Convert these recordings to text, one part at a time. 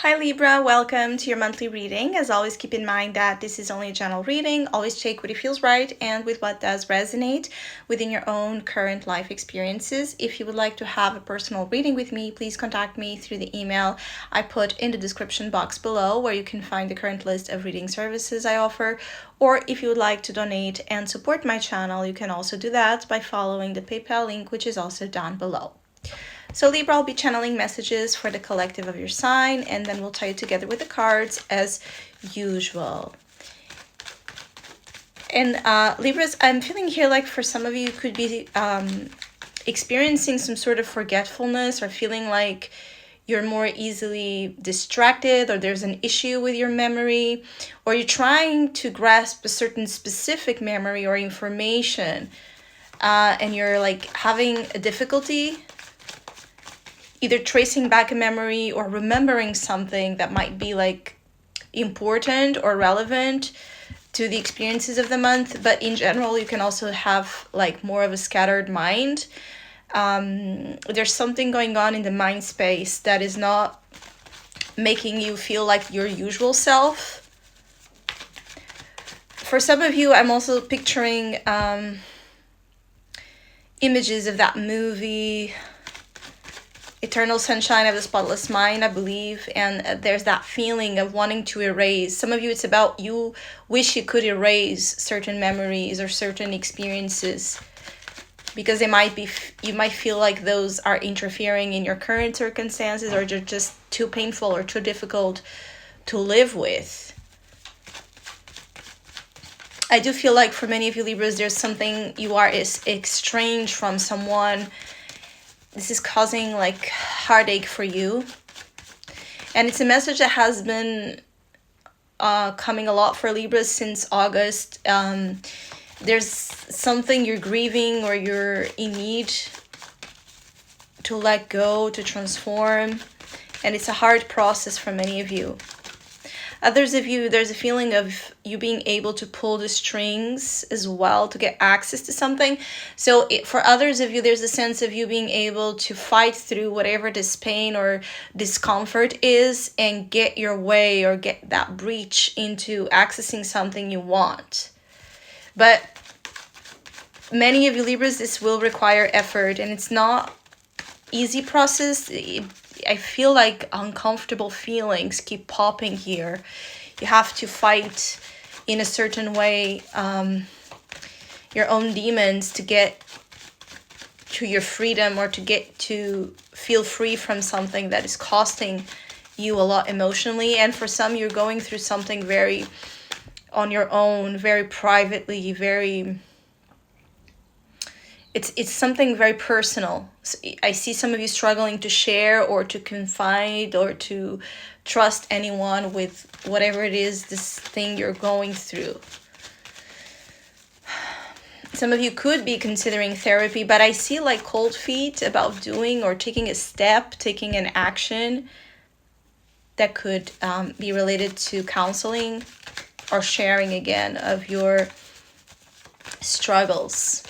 Hi Libra, welcome to your monthly reading. As always, keep in mind that this is only a general reading. Always take what feels right and with what does resonate within your own current life experiences. If you would like to have a personal reading with me, please contact me through the email I put in the description box below, where you can find the current list of reading services I offer. Or if you would like to donate and support my channel, you can also do that by following the PayPal link, which is also down below. So Libra, I'll be channeling messages for the collective of your sign, and then we'll tie it together with the cards as usual. And Libras, I'm feeling here like for some of you could be experiencing some sort of forgetfulness, or feeling like you're more easily distracted, or there's an issue with your memory, or you're trying to grasp a certain specific memory or information, and you're like having a difficulty either tracing back a memory or remembering something that might be like important or relevant to the experiences of the month. But in general, you can also have like more of a scattered mind. There's something going on in the mind space that is not making you feel like your usual self. For some of you, I'm also picturing images of that movie Eternal Sunshine of the Spotless Mind, I believe, and there's that feeling of wanting to erase. Some of you, it's about you wish you could erase certain memories or certain experiences because they might be, you might feel like those are interfering in your current circumstances, or they're just too painful or too difficult to live with. I do feel like for many of you Libras, there's something you are estranged from someone. This is causing like heartache for you. And it's a message that has been coming a lot for Libras since August. There's something you're grieving or you're in need to let go, to transform. And it's a hard process for many of you. Others of you, there's a feeling of you being able to pull the strings as well to get access to something. So for others of you, there's a sense of you being able to fight through whatever this pain or discomfort is and get your way or get that breach into accessing something you want. But many of you Libras, this will require effort, and it's not easy process. I feel like uncomfortable feelings keep popping here. You have to fight in a certain way your own demons to get to your freedom, or to get to feel free from something that is costing you a lot emotionally. And for some, you're going through something very on your own, very privately, very... It's something very personal. I see some of you struggling to share or to confide or to trust anyone with whatever it is, this thing you're going through. Some of you could be considering therapy, but I see like cold feet about doing or taking a step, taking an action that could be related to counseling or sharing again of your struggles.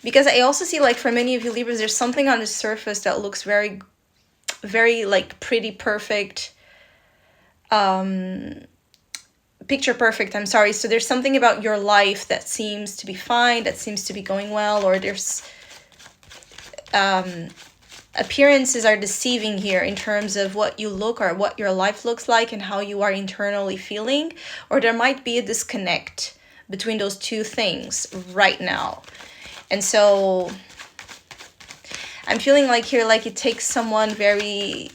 Because I also see like for many of you Libras, there's something on the surface that looks very, very like pretty perfect, picture perfect, I'm sorry. So there's something about your life that seems to be fine, that seems to be going well, or there's appearances are deceiving here in terms of what you look or what your life looks like and how you are internally feeling, or there might be a disconnect between those two things right now. And so I'm feeling like here, like it takes someone very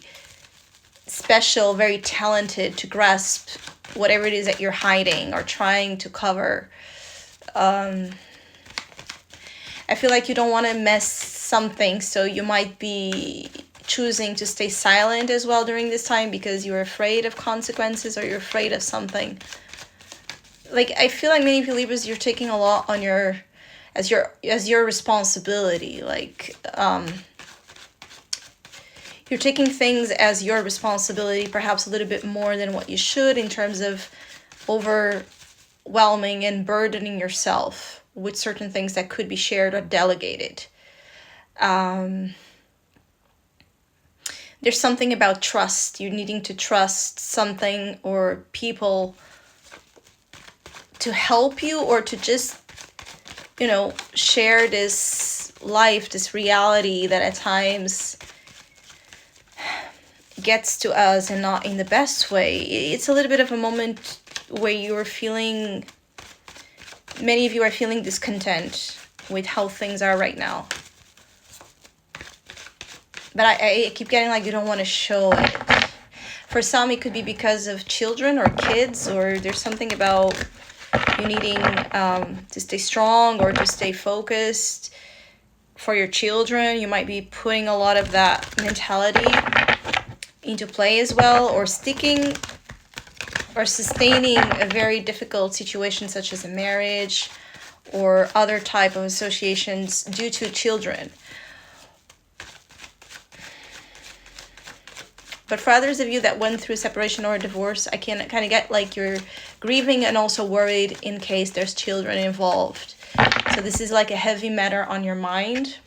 special, very talented to grasp whatever it is that you're hiding or trying to cover. I feel like you don't want to mess something, so you might be choosing to stay silent as well during this time because you're afraid of consequences or you're afraid of something. Like I feel like many of you Libras, you're taking a lot on your... as your responsibility, like you're taking things as your responsibility, perhaps a little bit more than what you should, in terms of overwhelming and burdening yourself with certain things that could be shared or delegated. there's something about trust. You're needing to trust something or people to help you, or to just, share this life, this reality that at times gets to us and not in the best way. It's a little bit of a moment where many of you are feeling discontent with how things are right now. But I keep getting like you don't want to show it. For some, it could be because of children or kids, or there's something about you needing to stay strong or to stay focused. For your children, you might be putting a lot of that mentality into play as well, or sticking or sustaining a very difficult situation such as a marriage or other type of associations due to children. But for others of you that went through separation or divorce, I can kind of get like you're grieving and also worried in case there's children involved. So this is like a heavy matter on your mind.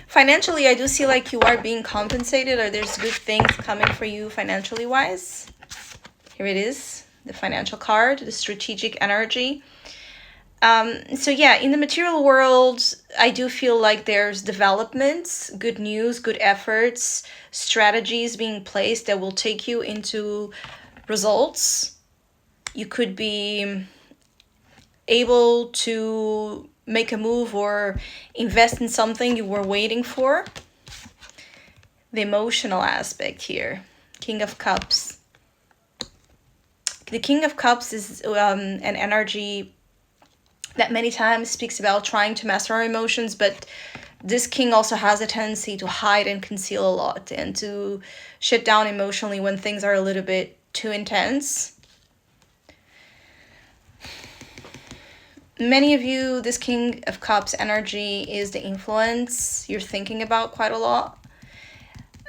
Financially, I do see like you are being compensated, or there's good things coming for you financially wise. Here it is, the financial card, the strategic energy. So yeah, in the material world, I do feel like there's developments, good news, good efforts, strategies being placed that will take you into results. You could be able to make a move or invest in something you were waiting for. The emotional aspect here, King of Cups. The King of Cups is an energy that many times speaks about trying to master our emotions, but this king also has a tendency to hide and conceal a lot and to shut down emotionally when things are a little bit too intense. Many of you, this King of Cups energy is the influence you're thinking about quite a lot.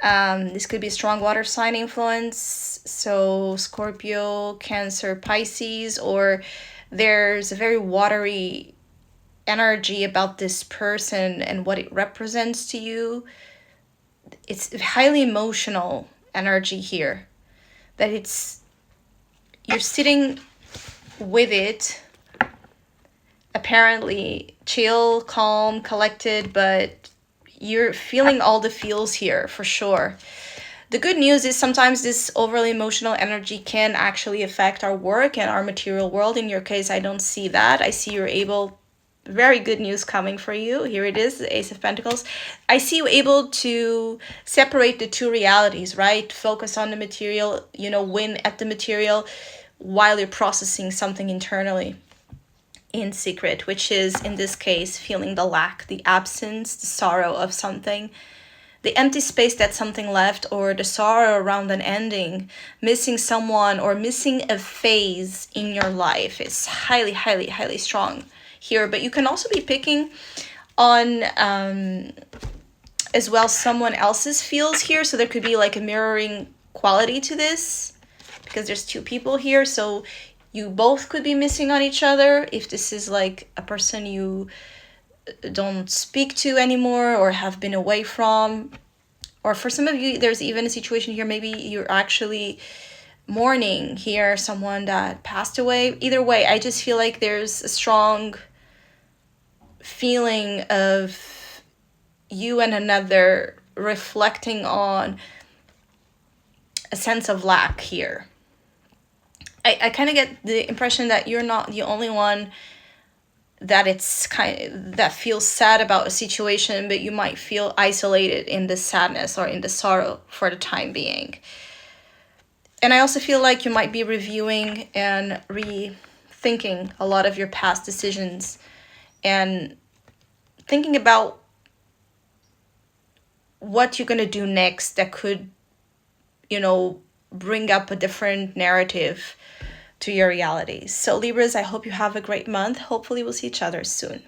This could be a strong water sign influence, so Scorpio, Cancer, Pisces, or there's a very watery energy about this person and what it represents to you. It's highly emotional energy here, that you're sitting with it, apparently chill, calm, collected, but you're feeling all the feels here for sure. The good news is sometimes this overly emotional energy can actually affect our work and our material world. In your case, I don't see that. I see you're able, very good news coming for you. Here it is, the Ace of Pentacles. I see you able to separate the two realities, right? Focus on the material, win at the material while you're processing something internally in secret, which is, in this case, feeling the lack, the absence, the sorrow of something. The empty space that something left, or the sorrow around an ending, missing someone or missing a phase in your life is highly, highly, highly strong here. But you can also be picking on as well someone else's feels here. So there could be like a mirroring quality to this because there's two people here. So you both could be missing on each other if this is like a person you don't speak to anymore or have been away from. Or for some of you, there's even a situation here, maybe you're actually mourning here someone that passed away. Either way, I just feel like there's a strong feeling of you and another reflecting on a sense of lack here. I kind of get the impression that you're not the only one that feels sad about a situation, but you might feel isolated in the sadness or in the sorrow for the time being. And I also feel like you might be reviewing and rethinking a lot of your past decisions and thinking about what you're going to do next that could, bring up a different narrative to your realities. So Libras, I hope you have a great month. Hopefully we'll see each other soon.